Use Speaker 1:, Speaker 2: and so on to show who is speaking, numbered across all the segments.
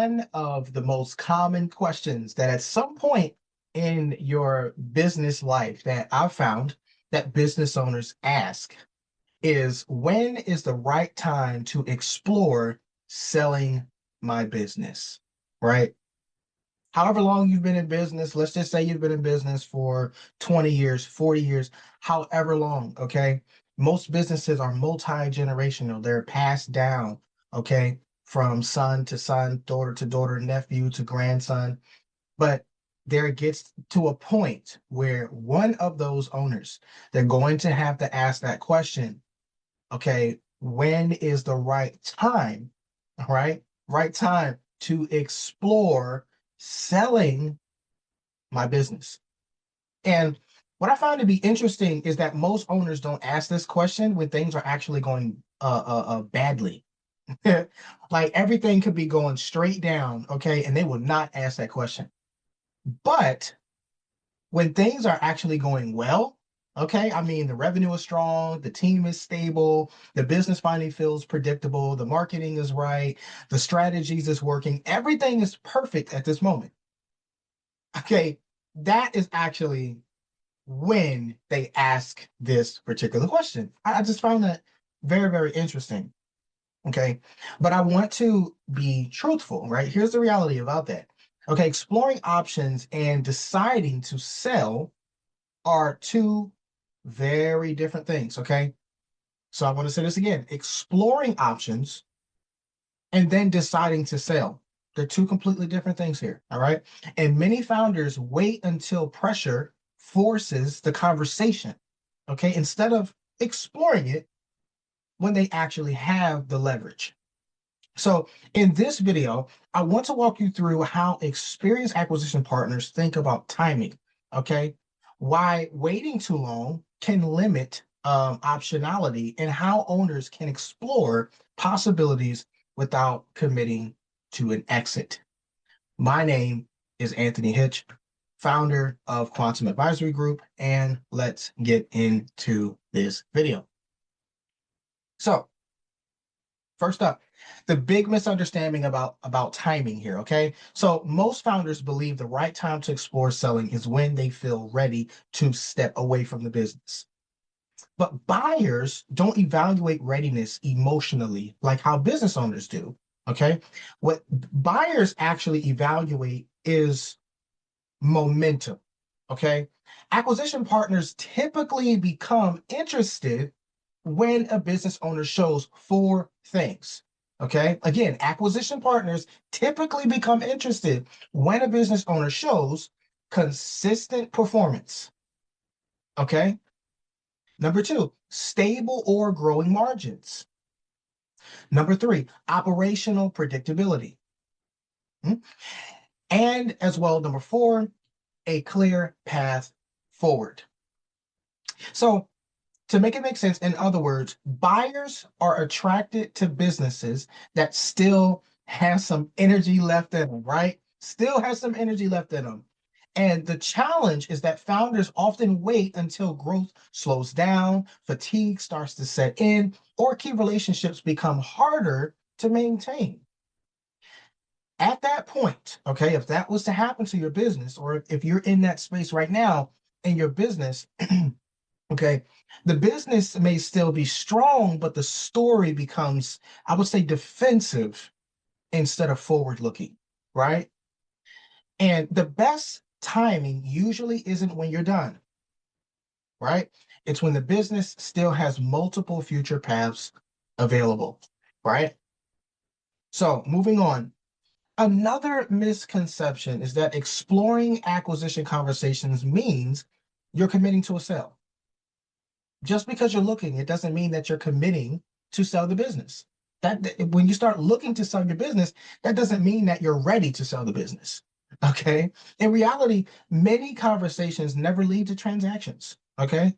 Speaker 1: one of the most common questions that at some point in your business life that I've found that business owners ask is when is the right time to explore selling my business, right? However long you've been in business, let's just say you've been in business for 20 years, 40 years, however long, okay? Most businesses are multi-generational. They're passed down, okay, from son to son, daughter to daughter, nephew to grandson. But there gets to a point where one of those owners, they're going to have to ask that question, okay, when is the right time, all right time to explore selling my business? And what I find to be interesting is that most owners don't ask this question when things are actually going badly. Like everything could be going straight down, okay, and they will not ask that question. But when things are actually going well, okay, I mean, the revenue is strong, the team is stable, the business finally feels predictable, the marketing is right, the strategies is working, everything is perfect at this moment. Okay, that is actually when they ask this particular question. I just found that very, very interesting. Okay, but I want to be truthful, right? Here's the reality about that. Okay, exploring options and deciding to sell are two very different things. Okay, so I want to say this again: exploring options and then deciding to sell. They're two completely different things here. All right. And many founders wait until pressure forces the conversation. Okay. Instead of exploring it when they actually have the leverage. So in this video, I want to walk you through how experienced acquisition partners think about timing. Okay. Why waiting too long can limit optionality and how owners can explore possibilities without committing to an exit. My name is Anthony Hitch, founder of Quantum Advisory Group, and let's get into this video. So, first up, the big misunderstanding about timing here, okay? So, most founders believe the right time to explore selling is when they feel ready to step away from the business. But buyers don't evaluate readiness emotionally like how business owners do. Okay. What buyers actually evaluate is momentum. Okay. Acquisition partners typically become interested when a business owner shows four things. Okay. Again, acquisition partners typically become interested when a business owner shows consistent performance. Okay. Number two, stable or growing margins. Number three, operational predictability. Hmm? And as well, number four, a clear path forward. So, to make it make sense, in other words, buyers are attracted to businesses that still have some energy left in them, right? Still has some energy left in them. And the challenge is that founders often wait until growth slows down, fatigue starts to set in, or key relationships become harder to maintain. At that point, okay, if that was to happen to your business, or if you're in that space right now in your business, okay, the business may still be strong, but the story becomes, I would say, defensive instead of forward looking, right? And the best timing usually isn't when you're done, right? It's when the business still has multiple future paths available, right? So moving on. Another misconception is that exploring acquisition conversations means you're committing to a sale. Just because you're looking, it doesn't mean that you're committing to sell the business. That when you start looking to sell your business, that doesn't mean that you're ready to sell the business. Okay. In reality, many conversations never lead to transactions. Okay.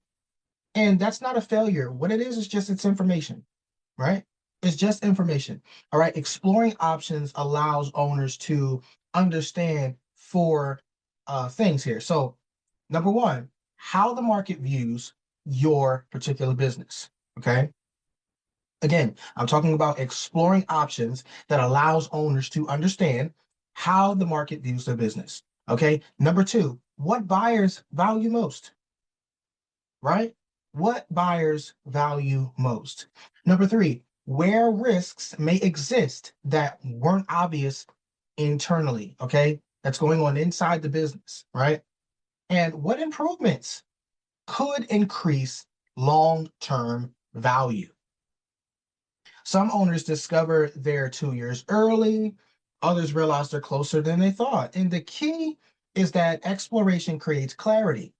Speaker 1: And that's not a failure. What it is just it's information, right? It's just information. All right. Exploring options allows owners to understand four things here. So, number one, how the market views your particular business. Okay. Again, I'm talking about exploring options that allows owners to understand how the market views their business. Okay. Number two, what buyers value most, right? What buyers value most. Number three, where risks may exist that weren't obvious internally. Okay. That's going on inside the business, right? And what improvements could increase long-term value. Some owners discover they're 2 years early, others realize they're closer than they thought. And the key is that exploration creates clarity,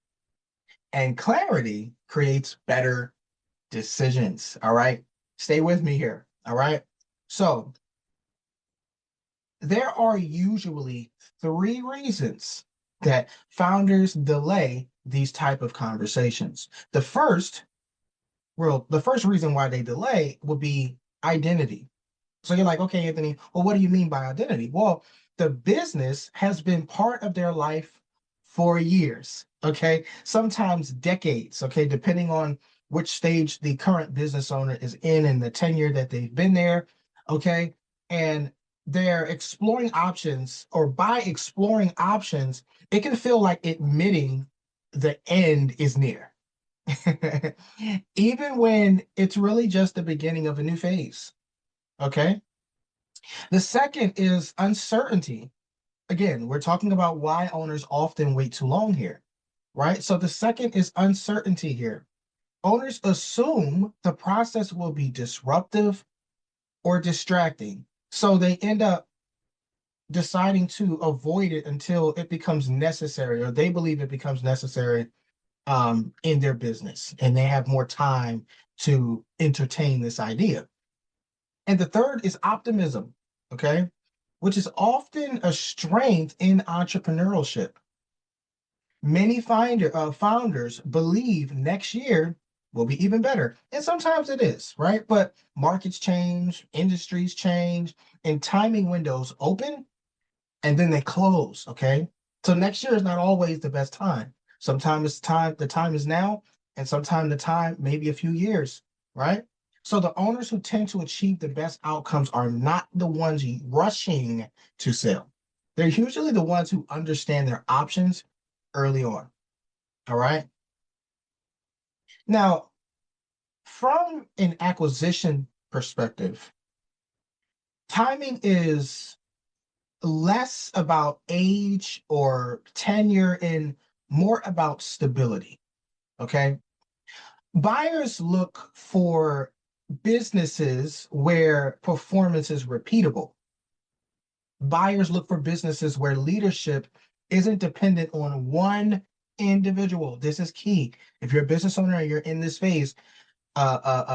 Speaker 1: and clarity creates better decisions. All right. Stay with me here. All right. So, there are usually three reasons that founders delay these type of conversations. The first reason why they delay would be identity. So you're like, okay, Anthony, well, what do you mean by identity? Well, the business has been part of their life for years, okay? Sometimes decades, okay, depending on which stage the current business owner is in and the tenure that they've been there, okay? And they're exploring options, or by exploring options, it can feel like admitting the end is near. Even when it's really just the beginning of a new phase, okay? The second is uncertainty. Again, we're talking about why owners often wait too long here, right? So the second is uncertainty here. Owners assume the process will be disruptive or distracting. So they end up deciding to avoid it until it becomes necessary, or they believe it becomes necessary in their business, and they have more time to entertain this idea. And the third is optimism, okay, which is often a strength in entrepreneurship. Many founders believe next year will be even better. And sometimes it is, right? But markets change, industries change, and timing windows open and then they close, okay? So next year is not always the best time. Sometimes the time is now, and sometimes the time maybe a few years, right? So the owners who tend to achieve the best outcomes are not the ones rushing to sell. They're usually the ones who understand their options early on. All right. Now, from an acquisition perspective, timing is less about age or tenure and more about stability. Okay. Buyers look for businesses where performance is repeatable. Buyers look for businesses where leadership isn't dependent on one individual. This is key. If you're a business owner and you're in this phase,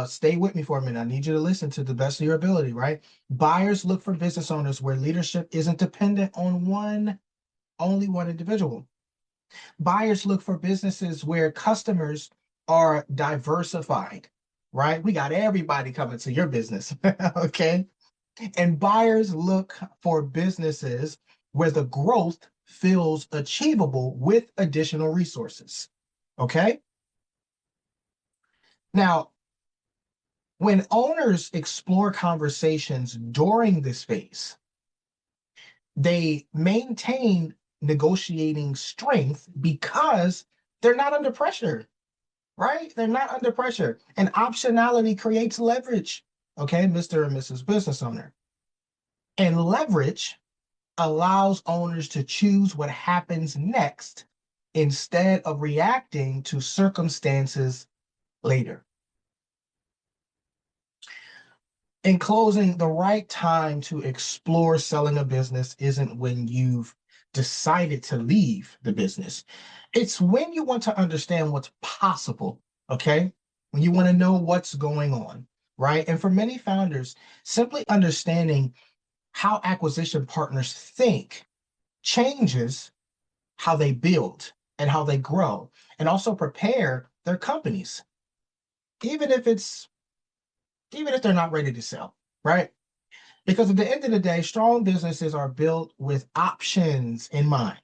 Speaker 1: stay with me for a minute. I need you to listen to the best of your ability, right? Buyers look for business owners where leadership isn't dependent on only one individual. Buyers look for businesses where customers are diversified, right? We got everybody coming to your business, okay? And buyers look for businesses where the growth feels achievable with additional resources, okay? Now, when owners explore conversations during this phase, they maintain negotiating strength because they're not under pressure, right? They're not under pressure. And optionality creates leverage, okay, Mr. and Mrs. Business Owner. And leverage allows owners to choose what happens next instead of reacting to circumstances later. In closing, the right time to explore selling a business isn't when you've decided to leave the business. It's when you want to understand what's possible, okay? When you want to know what's going on, right? And for many founders, simply understanding how acquisition partners think changes how they build and how they grow and also prepare their companies, even if it's even if they're not ready to sell, right? Because at the end of the day, strong businesses are built with options in mind.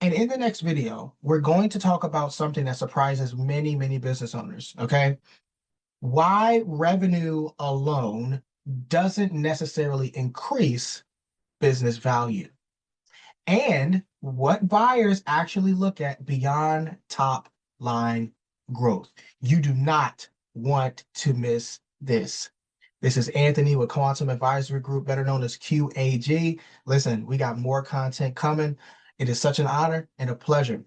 Speaker 1: And in the next video, we're going to talk about something that surprises many, many business owners, okay? why revenue alone doesn't necessarily increase business value, and what buyers actually look at beyond top line growth. You do not want to miss this. This is Anthony with Quantum Advisory Group, better known as QAG. Listen, we got more content coming. It is such an honor and a pleasure,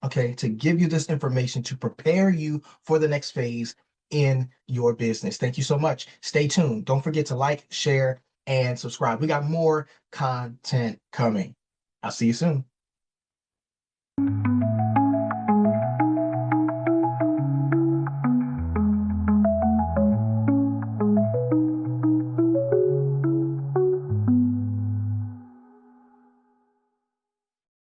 Speaker 1: okay, to give you this information to prepare you for the next phase in your business. Thank you so much. Stay tuned. Don't forget to like, share, and subscribe. We got more content coming. I'll see you soon.